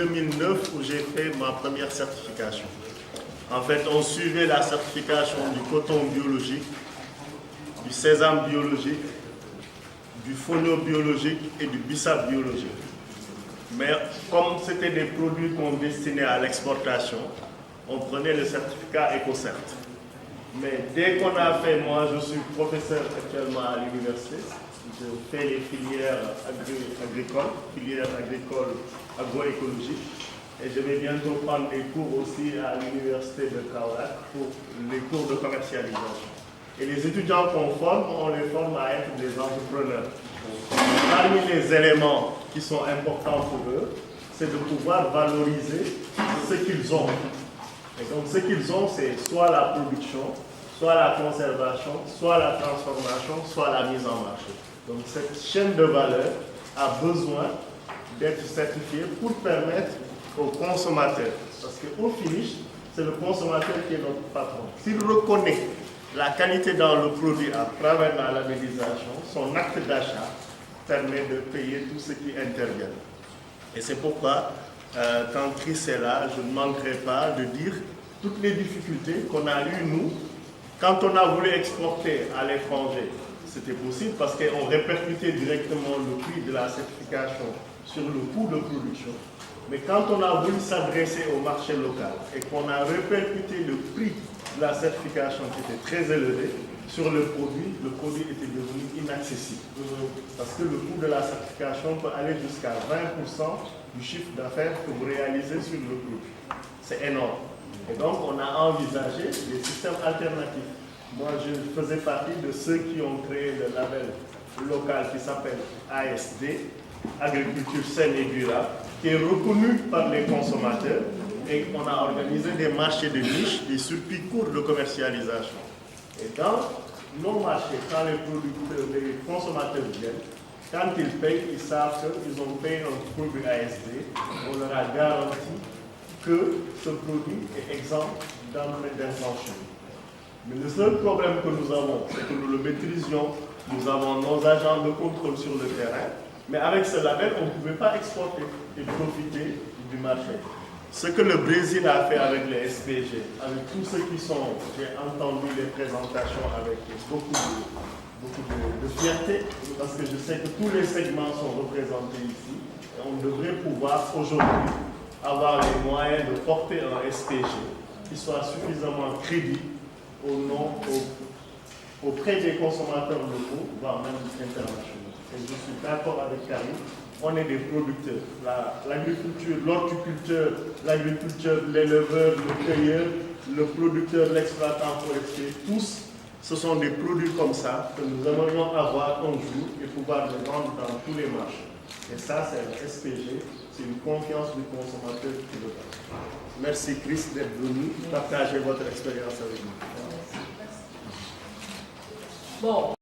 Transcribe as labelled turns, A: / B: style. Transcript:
A: 2009 où j'ai fait ma première certification. En fait, on suivait la certification du coton biologique, du sésame biologique, du fonio biologique et du bissap biologique. Mais comme c'était des produits qu'on destinait à l'exportation, on prenait le certificat EcoCert. Mais dès qu'on a fait, moi je suis professeur actuellement à l'université, je fais les filières agricoles, filières agricoles agroécologiques, et je vais bientôt prendre des cours aussi à l'université de Kaolack pour les cours de commercialisation. Et les étudiants qu'on forme, on les forme à être des entrepreneurs. Parmi les éléments qui sont importants pour eux, c'est de pouvoir valoriser ce qu'ils ont. Et donc ce qu'ils ont, c'est soit la production, soit la conservation, soit la transformation, soit la mise en marché. Donc cette chaîne de valeur a besoin d'être certifiée pour permettre aux consommateurs, parce qu'au finish, c'est le consommateur qui est notre patron. S'il reconnaît la qualité dans le produit à travers la labellisation, son acte d'achat permet de payer tout ce qui intervient. Et c'est pourquoi, quand Chris est là, je ne manquerai pas de dire toutes les difficultés qu'on a eues, nous, quand on a voulu exporter à l'étranger. C'était possible parce qu'on répercutait directement le prix de la certification sur le coût de production. Mais quand on a voulu s'adresser au marché local et qu'on a répercuté le prix de la certification qui était très élevé sur le produit était devenu inaccessible. Parce que le coût de la certification peut aller jusqu'à 20% du chiffre d'affaires que vous réalisez sur le produit. C'est énorme. Et donc, on a envisagé des systèmes alternatifs. Moi, je faisais partie de ceux qui ont créé le label local qui s'appelle ASD, Agriculture saine et durable, qui est reconnu par les consommateurs. Et on a organisé des marchés de niche, des circuits courts de commercialisation. Et dans nos marchés, quand les consommateurs viennent, quand ils payent, ils savent qu'ils ont payé un produit ASD. On leur a garanti que ce produit est exempt d'intention. Mais le seul problème que nous avons, c'est que nous le maîtrisions. Nous avons nos agents de contrôle sur le terrain. Mais avec ce label, on ne pouvait pas exporter et profiter du marché. Ce que le Brésil a fait avec les SPG, avec tous ceux qui sont, j'ai entendu les présentations avec beaucoup de fierté, parce que je sais que tous les segments sont représentés ici. Et on devrait pouvoir aujourd'hui avoir les moyens de porter un SPG qui soit suffisamment crédible auprès des consommateurs locaux, voire même internationaux. Et je suis d'accord avec Karim, on est des producteurs. L'agriculture, l'horticulteur, l'agriculteur, l'éleveur, le cueilleur, le producteur, l'exploitant forestier, tous, ce sont des produits comme ça que nous aimerions avoir un jour et pouvoir les vendre dans tous les marchés. Et ça, c'est le SPG, c'est une confiance du consommateur qui le donne. Merci Chris d'être venu partager votre expérience avec nous.
B: Bon.